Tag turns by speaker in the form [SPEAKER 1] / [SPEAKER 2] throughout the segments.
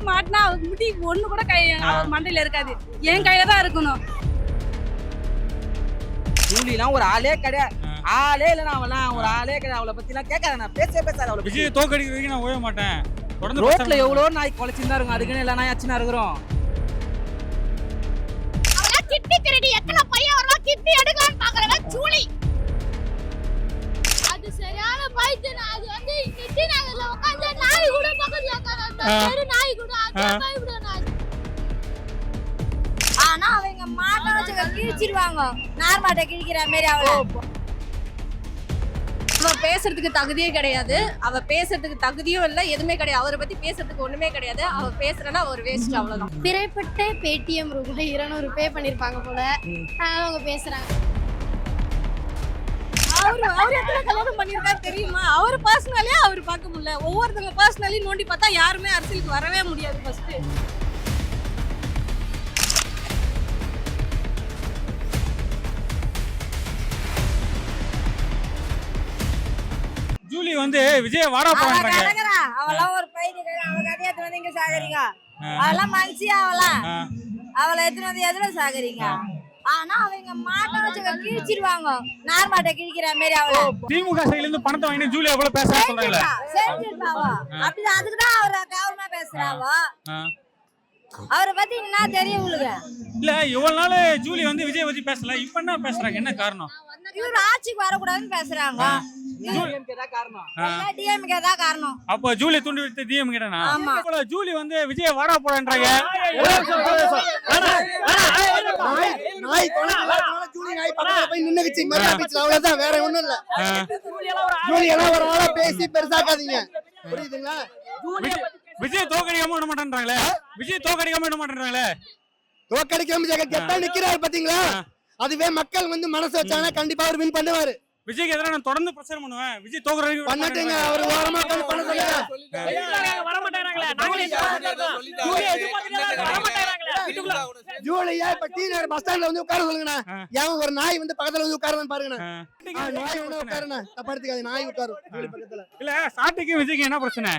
[SPEAKER 1] மாட்டினா முடி ஒண்ணு கூட அவர் மண்டையில இருக்காது, என் கையில தான் இருக்கணும்.
[SPEAKER 2] ஜூலிலாம் ஒரு ஆளே கிடையாது, ஆளே இல்ல. அவெல்லாம் ஒரு ஆளே கிடையாது. அவளை பத்தி எல்லாம் கேட்காத, நான் பேசாத. அவளை
[SPEAKER 3] விஜய் தோக்கடிக்கிற வரைக்கும் நான் ஓய மாட்டேன். தொடர்ந்து
[SPEAKER 2] ரோட்ல எவ்வளவு நாய் குலைச்சிருந்தா இருக்கும், அதுக்குன்னு எல்லா நாய் அச்சுனா இருக்கிறோம்.
[SPEAKER 4] அவளா கிட்னி திருடி எத்தனை பையன் வரவா கிட்னி எடுக்கலாம்னு பாக்குறவ ஜூலி. அது சரியான பைத்தியம். அது வந்து கிட்னி நகர்ல உட்கார்ந்து நாய் கூட பக்கத்துல உட்கார்ந்து நாய் கூட அதான் பயப்படுறாங்க. ஆனா அவங்க மாட்ட வச்சு கிழிச்சிடுவாங்க, நார்மாட்ட கிழிக்கிற மாதிரி.
[SPEAKER 1] அவ பேசுறதுக்கு தகுதியே கிடையாது, அவ பேசுறதுக்கு தகுதியும் இல்ல, எதுவுமே கிடையாது. அவரை பத்தி பேசுறதுக்கு ஒண்ணுமே கிடையாது. அவ பேசுறனா ஒரு வேஸ்ட், அவ்வளவுதான்.
[SPEAKER 4] பிறைப்பட்ட பேடிஎம் ரூபாய் 200 பே பண்ணிருப்பாங்க போல, அவங்க பேசுறாங்க.
[SPEAKER 1] அவர் எத்தனை கல்யாணம் பண்ணிருக்காரு தெரியுமா? அவர் பர்சனலே அவர் பார்க்க முடியல. ஒவ்வொருத்தவங்க பர்சனலி நோண்டி பார்த்தா யாருமே அரசியலுக்கு வரவே முடியாது. ஃபர்ஸ்ட்
[SPEAKER 3] ஜூலி வந்து விஜய் வாடா போறாங்க.
[SPEAKER 4] அவெல்லாம் ஒரு பைத்தியம். அவ கதையை எடுத்து வந்து இங்க சாகறீங்க. அவெல்லாம் மனுஷி. அவளை எடுத்து வந்து எதுல சாகறீங்க? ஆனா அவங்க மாட்ட வச்சு கிழிச்சிடுவாங்க, நார்மாட்ட கிழிக்கிற மாதிரி. அவளை
[SPEAKER 3] திமுக சைடுல இருந்து பணத்தை வாங்கி ஜூலி எவ்வளவு பேச சொல்றாங்க.
[SPEAKER 4] அப்படிதான், அதுக்குதான் அவரை கவனமா பேசுறாவோ. அவரை பத்தி என்ன தெரியும் உங்களுக்கு?
[SPEAKER 3] இல்ல இவ்வளவு நாள் ஜூலி வந்து விஜய் பத்தி பேசல, இப்ப என்ன பேசுறாங்க? என்ன காரணம்?
[SPEAKER 4] இவரு ஆட்சிக்கு வரக்கூடாதுன்னு பேசுறாங்க. டிஎம்கே தான் காரணம்.
[SPEAKER 3] அப்ப ஜூலி தூண்டி விட்டு டிஎம்கே தானா? ஜூலி வந்து விஜய் வாடா போறான்றாங்க.
[SPEAKER 5] வேற ஒண்ணும் இல்ல. ஜூலி எல்லாம் ஒரு ஆளா பேசி பெருசாக்காதீங்க, புரியுதுங்களா?
[SPEAKER 3] விஜய் தோக்கடிக்காம விட மாட்டேன்றாங்களே. விஜய் தோக்கடிக்காம விட மாட்டேன்றாங்களே.
[SPEAKER 5] தோக்கடிக்காம கெட்டா நிக்கிறாரு பாத்தீங்களா? அதுவே மக்கள் வந்து மனசு வச்சாங்கன்னா கண்டிப்பா அவர் வின் பண்ணுவாரு.
[SPEAKER 3] விஜய்க்கு எதிராக நான் தொடர்ந்து பிரச்சாரம் பண்ணுவேன். விஜய் தோக்குற வரைக்கும்
[SPEAKER 5] பண்ணட்டுங்க. அவர் ஓரமா பண்ண சொல்லுங்க.
[SPEAKER 3] வர மாட்டேங்கறாங்களே.
[SPEAKER 5] ஜூலியா இப்ப டி நகர் பஸ் ஸ்டாண்ட்ல வந்து உட்கார சொல்லுங்கண்ணா. ஏன் ஒரு நாய் வந்து பக்கத்துல வந்து உட்காருன்னு பாருங்கண்ணா. நாய் வந்து உட்காருண்ணா, தப்படுத்துக்காது. நாய் உட்காரும் ஜூலி பக்கத்துல.
[SPEAKER 3] இல்ல சாட்டைக்கு விஜய்க்கு என்ன பிரச்சனை?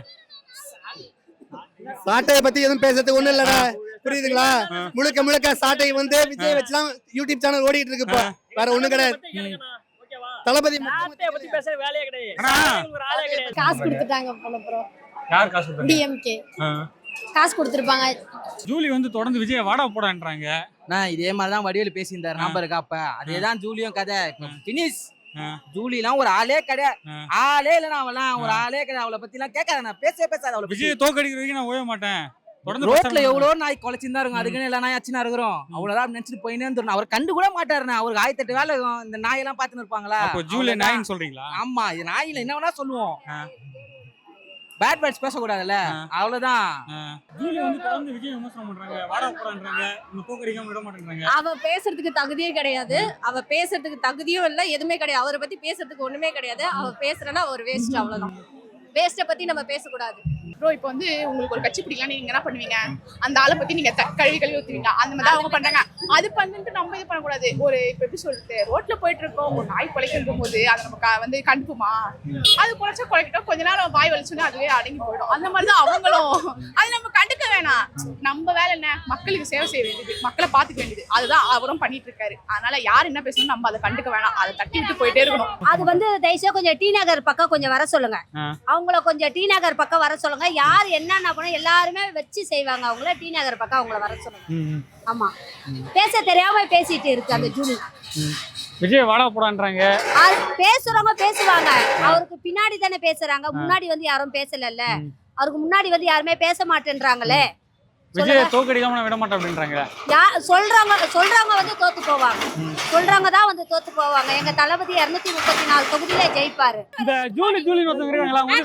[SPEAKER 5] சாட்டையை பத்தி எதுவும் பேசுறதுக்கு ஒண்ணும் இல்லடா, புரியுதுங்களா? முழுக்க முழுக்க சாட்டை வந்து விஜய் வச்சுலாம் யூடியூப் சேனல் ஓடிட்டு இருக்கு. இப்போ வேற ஒண்ணும் கிடையாது. தளபதி
[SPEAKER 6] பத்தி பேச வேலையே கிடையாது.
[SPEAKER 4] காசு கொடுத்துட்டாங்க போல ப்ரோ.
[SPEAKER 3] யார் காசு கொடுத்தாங்க?
[SPEAKER 4] டிஎம்கே காசு கொடுத்துருப்பாங்க.
[SPEAKER 3] ஜூலி வந்து தொடர்ந்து விஜய் வாடா போடான்றாங்க.
[SPEAKER 2] நான் இதே மாதிரிதான் வடிவேலு பேசியிருந்தாரு, ஞாபகம் இருக்கா? அப்ப அதேதான் ஜூலியும் கதை. பினிஷ். ஜூலிலாம் ஒரு ஆளே கிடையாது, ஆளே இல்ல. அவெல்லாம் ஒரு ஆளே கிடையாது. அவளை பத்தி எல்லாம் கேட்காத, நான் பேசாத. அவளை
[SPEAKER 3] விஜய் தோக்கடிக்கிற வரைக்கும் நான் ஓய மாட்டேன்.
[SPEAKER 2] ரோட்ல எவ்வளவு நாய் குலைச்சிருந்தா இருக்கும், அதுக்குன்னு எல்லா நாய் அச்சுனா இருக்கிறோம். அவ்வளவுதான் நினைச்சிட்டு போயினே இருந்தோம். அவர் கண்டு கூட மாட்டாருண்ணா. அவருக்கு 1008 வேலை இருக்கும். இந்த நாயெல்லாம் பாத்துன்னு இருப்பாங்களா?
[SPEAKER 3] ஜூலி நாயின்னு சொல்றீங்களா?
[SPEAKER 2] ஆமா, இது நாயில என்ன வேணா சொல்லுவோம். பேட் வேர்ட்ஸ் பேசக்கூடாதுல்ல, அவ்வளவுதான்.
[SPEAKER 3] ஜூலி வந்து தொடர்ந்து விஜய் விமர்சனம் பண்றாங்க, வாடா போறான்றாங்க, இந்த தோக்கடிக்காம விட மாட்டேன்றாங்க.
[SPEAKER 1] அவ பேசுறதுக்கு தகுதியே கிடையாது, அவ பேசுறதுக்கு தகுதியும் இல்ல, எதுவுமே கிடையாது. அவரை பத்தி பேசுறதுக்கு ஒண்ணுமே கிடையாது. அவ பேசுறனா ஒரு வேஸ்ட், அவ்வளவுதான். வேஸ்ட பத்தி நம்ம பேசக்கூடாது.
[SPEAKER 7] ப்ரோ இப்போ வந்து உங்களுக்கு ஒரு கட்சி பிடிக்கலாம், நீங்க என்ன பண்ணுவீங்க? அந்த ஆளை பத்தி நீங்க கழுவி ஊத்துவீங்க. அந்த மாதிரி அவங்க பண்றாங்க. அது பண்ணிட்டு நம்ம இது பண்ணக்கூடாது. ஒரு இப்போ எப்படி சொல்றது, ரோட்ல போயிட்டு இருக்கோம், ஒரு நாய் குலைக்கும் போது அதை நம்ம வந்து கண்டுக்குமா? அது குலைச்சா குலைக்கிட்டோம், கொஞ்ச நேரம் வாய் வலிச்சுன்னா அதுவே அடங்கி போயிடும். அந்த மாதிரிதான் அவங்களும். அது நம்ம கண்டுக்க வேணாம். நம்ம வேலை என்ன? மக்களுக்கு சேவை செய்ய வேண்டியது, மக்களை பாத்துக்க வேண்டியது. அதுதான் அவரும் பண்ணிட்டு இருக்காரு. அதனால யார் என்ன பேசணும் நம்ம அதை கண்டுக்க வேணாம், அதை தட்டி விட்டு போயிட்டே இருக்கணும்.
[SPEAKER 4] அது வந்து தயவுசெய்து கொஞ்சம் டி நகர் பக்கம் கொஞ்சம் வர சொல்லுங்க. அவங்கள கொஞ்சம் டி நகர் பக்கம் வர சொல்லுங்க. யார் என்னன்னா பண்ண எல்லாருமே வச்சு செய்வாங்க. அவங்கள டி நகர் பக்கம் அவங்கள வர சொல்லுங்க. ஆமா, பேச தெரியாம பேசிட்டு இருக்கு அந்த ஜூலி.
[SPEAKER 3] விஜய் வாடா போடான்றாங்க.
[SPEAKER 4] பேசுறவங்க பேசுவாங்க, அவருக்கு பின்னாடி தானே பேசுறாங்க. முன்னாடி வந்து யாரும் பேசலல்ல. அவருக்கு முன்னாடி வந்து யாருமே பேச மாட்டேன்றாங்களே.
[SPEAKER 3] விஜய் தோக்கடிக்காம விட மாட்டேன் அப்படின்றாங்க.
[SPEAKER 4] சொல்றவங்க வந்து தோத்து போவாங்க. சொல்றவங்க தான் வந்து தோத்து போவாங்க. எங்க தளபதி 234 தொகுதியில ஜெயிப்பாரு.
[SPEAKER 3] இந்த ஜூலி ஒருத்தங்க இருக்காங்களா?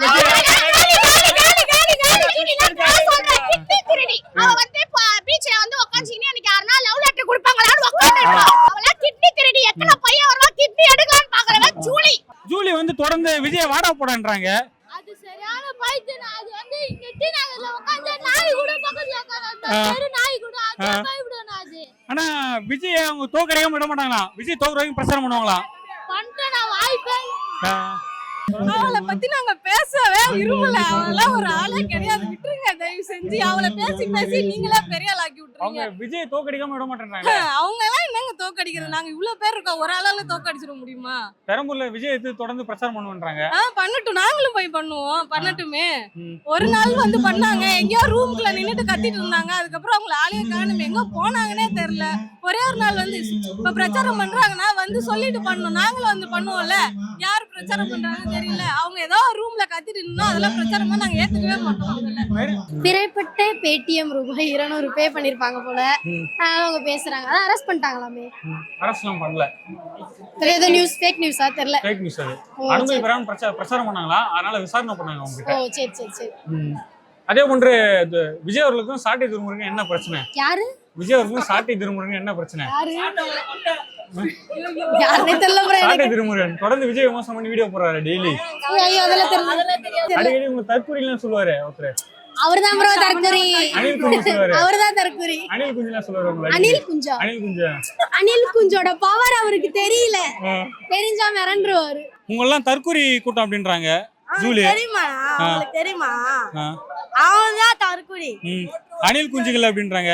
[SPEAKER 3] ஜூலி வந்து தொடர்ந்து விஜய் வாடா போடான்றாங்க.
[SPEAKER 4] அது சரியான பைத்தியம். அது வந்து கிட்னி நகர்ல உட்கார்ந்து நாய் கூட பக்கத்துல உட்கார்ந்து நாய் கூட அதான் பயப்படுவானா? அது
[SPEAKER 3] ஆனா விஜய் அவங்க தோக்கடிக்காம விட மாட்டாங்களா? விஜய் தோக்குற வரைக்கும் பிரச்சாரம் பண்ணுவாங்களா?
[SPEAKER 4] பண்றா வாய்ப்பே.
[SPEAKER 1] அவளை பத்தி நாங்க பேசவே விரும்பல. அவளெல்லாம் ஒரு ஆளே கிடையாது. விட்டுருங்க தயவு செஞ்சு. அவளை பேசி பேசி நீங்களே பெரிய ஆளாக்கி
[SPEAKER 3] அவங்க
[SPEAKER 1] விட்டுருங்க.
[SPEAKER 3] விஜய் தோக்கடிக்காம விட மாட்டேன்றாங்க.
[SPEAKER 1] அவங்க எல்லாம் என்னங்க தோக்கடிக்கிறது? நாங்க இவ்வளவு பேர் இருக்கோம், ஒரு ஆளால தோக்கடிச்சிட முடியுமா?
[SPEAKER 3] பெரம்பூர்ல விஜய் எடுத்து தொடர்ந்து பிரச்சாரம் பண்ணுன்றாங்க.
[SPEAKER 1] பண்ணட்டும், நாங்களும் போய் பண்ணுவோம். பண்ணட்டுமே. ஒரு நாள் வந்து பண்ணாங்க, எங்கேயோ ரூம்குள்ள நின்னுட்டு கத்திட்டு இருந்தாங்க. அதுக்கப்புறம் அவங்கள ஆளையே காணும், எங்க போனாங்கன்னே தெரியல. ஒரே ஒரு நாள் வந்து இப்ப பிரச்சாரம் பண்றாங்கன்னா வந்து சொல்லிட்டு பண்ணணும். நாங்களும் வந்து பண்ணுவோம்ல. யாரு பிரச்சாரம் பண்றாங்கன்னு தெரியல. அவங்க ஏதோ ரூம்ல கத்திட்டு இருந்தோம், அதெல்லாம் பிரச்சாரமா நாங்க ஏத்துக்கவே மாட்டோம்.
[SPEAKER 8] பிறைப்பட்டு பேடிஎம் ரூபாய் 200 பே பண்ணிருப்பாங்க போல. அவங்க பேசுறாங்க, அதான் அரெஸ்ட் பண்ணிட்டாங்களாமே.
[SPEAKER 3] அரசுலாம் பண்ணல.
[SPEAKER 8] ஏதோ நியூஸ், ஃபேக் நியூஸா தெரியல.
[SPEAKER 3] ஃபேக் நியூஸ் அது. அனுமதி பெறாம பிரச்சாரம் பண்ணாங்களா, அதனால விசாரணை பண்ணாங்க அவங்க
[SPEAKER 8] ஓ
[SPEAKER 3] கிட்ட.
[SPEAKER 8] சரி சரி சரி.
[SPEAKER 3] அதே போன்று விஜய் அவர்களுக்கும் சாட்டை திருமுருகன் என்ன பிரச்சனை?
[SPEAKER 8] யாரு?
[SPEAKER 3] விஜய் அவர்களுக்கும் சாட்டை திருமுருகன் என்ன பிரச்சனை?
[SPEAKER 8] யாருனே தெரியல bro.
[SPEAKER 3] சாட்டை திருமுருகன் தொடர்ந்து விஜய் விமர்சனம் பண்ணி வீடியோ போடுறாரு டெய்லி.
[SPEAKER 8] ஐயோ அதெல்லாம் தெரியல.
[SPEAKER 3] அடிக்கடி உங்க தற்கொலைலாம் சொல்லுவாரு ஒருத்தர்.
[SPEAKER 8] அவர்தான் ப்ரோ தற்கொலை.
[SPEAKER 3] அனில் குஞ்சு சொல்லுவாரு.
[SPEAKER 8] அவர்தான் தற்கொலை.
[SPEAKER 3] அனில் குஞ்சுலாம் சொல்லுவாரு உங்களை.
[SPEAKER 8] அனில் குஞ்சா?
[SPEAKER 3] அனில் குஞ்சு.
[SPEAKER 8] அனில் குஞ்சோட பவர் அவருக்கு தெரியல. தெரிஞ்சா மிரண்டுருவாரு.
[SPEAKER 3] உங்க எல்லாம் தற்கொலை கூட்டம் அப்படின்றாங்க. ஜூலி
[SPEAKER 1] தெரியுமா? உங்களுக்கு தெரியுமா? அவன்தான் தற்கொலை.
[SPEAKER 3] அனில் குஞ்சுகள் அப்படின்றாங்க.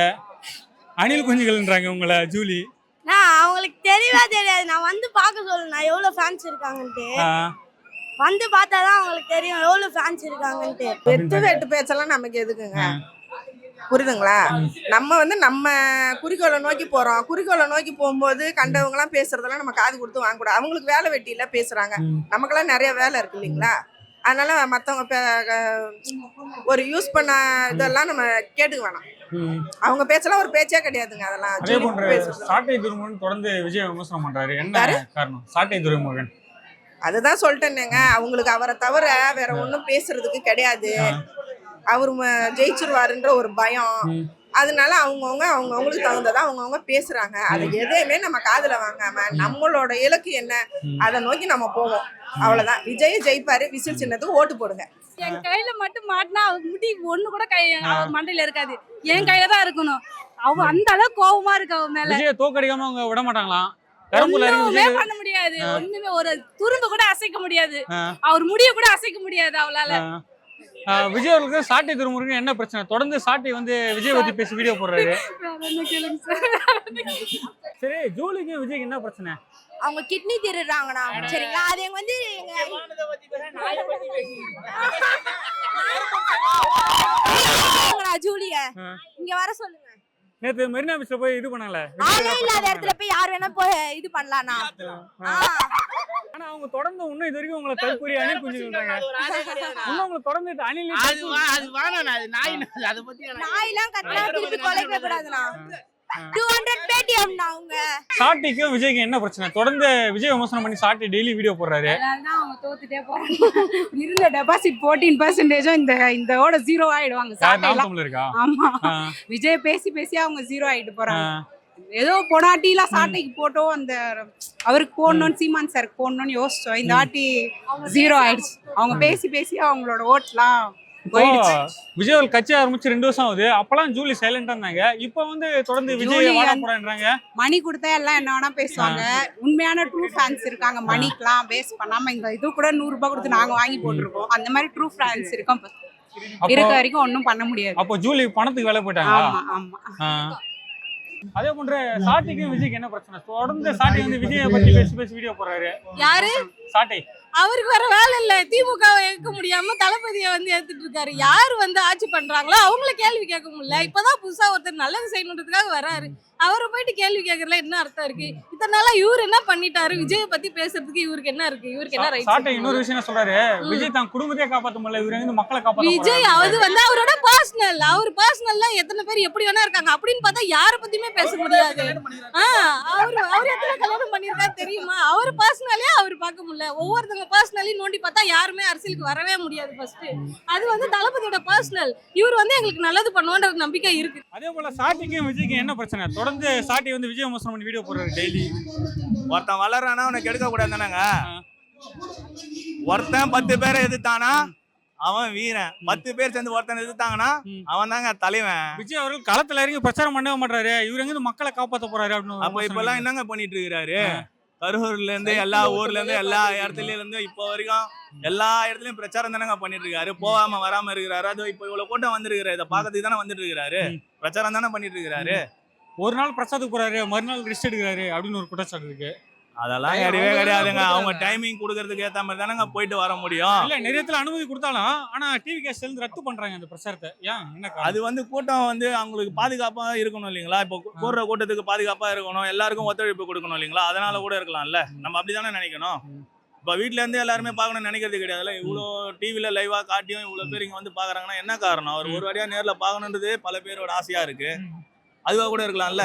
[SPEAKER 3] அனில் குஞ்சுகள்ன்றாங்க உங்களை ஜூலி.
[SPEAKER 1] அவங்களுக்கு தெரியவே தெரியாது. நான் வந்து பார்க்க சொல்லுங்க, நான் எவ்வளவு ஃபேன்ஸ் இருக்காங்கன்ட்டு. வந்து பார்த்தாதான் அவங்களுக்கு தெரியும் எவ்வளவு ஃபேன்ஸ் இருக்காங்கன்ட்டு.
[SPEAKER 9] வெட்டு பேச்செல்லாம் நமக்கு எதுக்குங்க? புரியுதுங்களா? நம்ம வந்து நம்ம குறிக்கோளை நோக்கி போறோம். குறிக்கோளை நோக்கி போகும்போது கண்டவங்க எல்லாம் பேசுறதெல்லாம் நம்ம காது கொடுத்து வாங்கக்கூடாது. அவங்களுக்கு வேலை வெட்டியில பேசுறாங்க, நமக்கெல்லாம் நிறைய வேலை இருக்கு இல்லைங்களா? அதனால மற்றவங்க ஒரு யூஸ் பண்ண இதெல்லாம் நம்ம கேட்டுக்க வேணாம். அவங்க பேச்செல்லாம் ஒரு பேச்சே கிடையாதுங்க. அதெல்லாம்
[SPEAKER 3] அதே போன்று சாட்டை துரைமுருகன் தொடர்ந்து விஜய் விமர்சனம் பண்றாரு. என்ன காரணம்? சாட்டை துரைமுருகன்
[SPEAKER 9] அதுதான் சொல்லிட்டேன்னேங்க, அவங்களுக்கு அவரை தவிர வேற ஒன்றும் பேசுறதுக்கு கிடையாது. அவரு ஜெயிச்சிருவாருன்ற ஒரு பயம். அதனால அவங்கவுங்களுக்கு தகுந்ததா அவங்கவுங்க பேசுறாங்க. அதை எதையுமே நம்ம காதுல வாங்காம நம்மளோட இலக்கு என்ன அதை நோக்கி நம்ம போவோம். அவ்வளவுதான். விஜய் ஜெயிப்பாரு. விசில் சின்னத்துக்கு ஓட்டு போடுங்க.
[SPEAKER 1] என் கையில மட்டும் மாட்டினா முடி ஒண்ணு கூட மண்டையில இருக்காது, என் கையில தான் இருக்கணும். அவ அந்த அளவுக்கு கோவமா இருக்கு அவ மேல.
[SPEAKER 3] விஜய் தோக்கடிக்காம அவங்க விட மாட்டாங்களாம்.
[SPEAKER 1] ஒண்ணுமே பண்ண முடியாது. ஒண்ணுமே ஒரு துரும்பு கூட அசைக்க முடியாது. அவர் முடிய கூட அசைக்க முடியாது அவளால.
[SPEAKER 3] விஜய் அவர்களுக்கு சாட்டை துரைமுருகன் என்ன பிரச்சனை? தொடர்ந்து சாட்டை வந்து விஜய் பத்தி பேசி வீடியோ போடுறாரு. சரி, ஜூலிக்கு விஜய்க்கு என்ன பிரச்சனை?
[SPEAKER 1] அவங்க கிட்னி திருடுறாங்கண்ணா. சரிங்களா? அது எங்க வந்து ஜூலிய இங்க வர சொல்லுங்க.
[SPEAKER 3] நேத்து மெரினா பீச்ல போய் இது பண்ணல.
[SPEAKER 1] ஆளே இல்லாத இடத்துல போய் யார் வேணா போய் இது பண்ணலாம்னா.
[SPEAKER 3] ஆனா அவங்க தொடர்ந்து இன்னும் இது வரைக்கும் உங்களை தற்கொலை அணில் குஞ்சுன்றாங்க. இன்னும் உங்களை தொடர்ந்து அணில்
[SPEAKER 2] அது வாணா அது நாய் அத பத்தி
[SPEAKER 1] நாயெல்லாம் கத்தனா திருப்பி கொலைக்க கூடாதுனா. 200 பேடிஎம்னா அவங்க.
[SPEAKER 3] சாட்டிக்கும் விஜய்க்கு என்ன பிரச்சனை? தொடர்ந்து விஜய் விமர்சனம் பண்ணி சாட்டி டெய்லி வீடியோ போடுறாரு.
[SPEAKER 1] அதனால அவங்க தோத்துட்டே போறாங்க. இருந்த டெபாசிட் 14% இந்த ஓட 0 ஆயிடுவாங்க.
[SPEAKER 3] சாட்டில இருக்கா?
[SPEAKER 1] ஆமா. விஜய் பேசி பேசி அவங்க 0 ஆயிட்டு போறாங்க. ஏதோ பொனாட்டிலாம் சாட்டைக்கு போட்டோம், அந்த அவருக்கு போடணும்னு சீமான் சாருக்கு போடணும்னு யோசிச்சோம். இந்த வாட்டி 0 ஆயிடுச்சு. அவங்க பேசி பேசி அவங்களோட ஓட்லாம்
[SPEAKER 3] விஜய் கட்சி ஆரம்பிச்சு 2 வருஷம் ஆகுது. அப்பெல்லாம் ஜூலி சைலண்டா இருந்தாங்க. இப்ப வந்து தொடர்ந்து விஜய் வாழ போறான்றாங்க.
[SPEAKER 1] மணி கொடுத்தா எல்லாம் என்ன வேணா பேசுவாங்க. உண்மையான ட்ரூ ஃபேன்ஸ் இருக்காங்க. மணிக்கெல்லாம் பேஸ் பண்ணாம இந்த இது கூட 100 ரூபாய் கொடுத்து நாங்க வாங்கி போட்டுருக்கோம். அந்த மாதிரி ட்ரூ ஃபேன்ஸ் இருக்கோம். இருக்க வரைக்கும் ஒன்னும் பண்ண முடியாது.
[SPEAKER 3] அப்போ ஜூலி பணத்துக்கு வேலை போயிட்டாங்க.
[SPEAKER 1] ஆமா ஆமா.
[SPEAKER 3] அதே போன்று சாட்டிக்கும் விஜய்க்கு என்ன பிரச்சனை? தொடர்ந்து சாட்டி வந்து விஜயை பத்தி பேசி வீடியோ போடுறாரு. யாரு? சாட்டை. அவருக்கு வேற வேலை இல்ல. திமுகவை ஏற்க முடியாம தளபதியை வந்து ஏத்துட்டு இருக்காரு. யாரு வந்து ஆட்சி பண்றாங்களோ அவங்கள கேள்வி கேட்க முடியல. இப்பதான் புதுசா ஒருத்தர் நல்லது செய்யணுன்றதுக்காக வராரு. அவரை போயிட்டு கேள்வி கேட்கறதுல என்ன அர்த்தம் இருக்கு? இத்தனை நாளா இவரு என்ன பண்ணிட்டாரு? விஜயை பத்தி பேசுறதுக்கு இவருக்கு என்ன இருக்கு? இவருக்கு என்ன ரைட்? சாட்டை இன்னொரு விஷயம் சொல்றாரு. விஜய் தான் குடும்பத்தையே காப்பாத்த முடியல, இவரு வந்து மக்களை காப்பாத்த. விஜய் அது வந்து அவரோட பர்சனல். அவர் பர்சனல்ல எத்தனை பேர் எப்படி வேணா இருக்காங்க. அப்படின்னு பார்த்தா யார பத்தியுமே பேச முடியாது. அவர் எத்தனை கல்யாணம் பண்ணிருக்காரு தெரியுமா? அவர் பர்சனலே அவர் பார்க்க முடியல. ஒவ்வொருத்தங்க பர்சனலி நோண்டி பார்த்தா யாருமே அரசியலுக்கு வரவே முடியாது. ஃபர்ஸ்ட் அது வந்து தளபதியோட பர்சனல். இவர் வந்து எங்களுக்கு நல்லது பண்ணுவோன்ற நம்பிக்கை இருக்கு. அதே போல சாட்டிக்கும் விஜய்க்கு என்ன பிரச்சனை? தொடர்ந்து சாட்டி வந்து விஜய் விமர்சனம் பண்ணி வீடியோ போடுறாரு டெய்லி.
[SPEAKER 10] ஒருத்தன் வளர்றானா அவனை கெடுக்க கூடாது தானேங்க. ஒருத்தன் 10 பேரை எதிர்த்தானா அவன் வீரன். 10 பேர் சேர்ந்து ஒருத்தன் எதிர்த்தாங்கன்னா அவன் தாங்க தலைவன்.
[SPEAKER 3] விஜய் அவர்கள் களத்துல இறங்கி பிரச்சாரம் பண்ணவே மாட்டாரு. இவரு எங்க மக்களை காப்பாத்த போறாரு அப்படின்னு.
[SPEAKER 10] அப்ப இப்ப எல்லாம் என்னங்க பண்ணிட்டு இருக்காரு? கரூர்ல இருந்து எல்லா ஊர்ல இருந்து எல்லா இடத்துல இருந்து இப்போ வரைக்கும் எல்லா இடத்துலயும் பிரச்சாரம் தானங்க பண்ணிட்டு இருக்காரு. போகாம வராம இருக்கிறாரு. அது இப்போ இவ்வளவு கூட்டம் வந்திருக்கிறாரு. இதை பாக்கிறதுக்கு தானே வந்துட்டு இருக்கிறாரு. பிரச்சாரம் தானே பண்ணிட்டு இருக்கிறாரு.
[SPEAKER 3] ஒரு நாள் பிரசாத்துக்கு போறாரு, மறுநாள் ரெஸ்ட் எடுக்கிறாரு அப்படின்னு ஒரு குற்றச்சாட்டு இருக்கு.
[SPEAKER 10] அதெல்லாம் கிடையவே கிடையாதுங்க. அவங்க டைமிங் கொடுக்கறதுக்கு ஏத்த மாதிரி தானங்க போயிட்டு வர முடியும்.
[SPEAKER 3] இல்ல நிறைய இடத்துல அனுமதி கொடுத்தாலும் ஆனா டிவி கேஸ்ல இருந்து ரத்து பண்றாங்க அந்த பிரச்சாரத்தை. ஏன் என்ன காரணம்?
[SPEAKER 10] அது வந்து கூட்டம் வந்து அவங்களுக்கு பாதுகாப்பா இருக்கணும் இல்லைங்களா. இப்போ கூடுற கூட்டத்துக்கு பாதுகாப்பா இருக்கணும், எல்லாருக்கும் ஒத்துழைப்பு கொடுக்கணும் இல்லைங்களா. அதனால கூட இருக்கலாம்ல. நம்ம அப்படிதானே நினைக்கணும். இப்போ வீட்டுல இருந்து எல்லாருமே பார்க்கணும்னு நினைக்கிறது கிடையாதுல்ல. இவ்வளோ டிவில லைவா காட்டியும் இவ்வளவு பேர் இங்க வந்து பாக்குறாங்கன்னா என்ன காரணம்? அவர் ஒரு வாடியா நேர்ல பார்க்கணுன்றது பல பேரோட ஆசையா இருக்கு. அதுவா கூட இருக்கலாம்ல.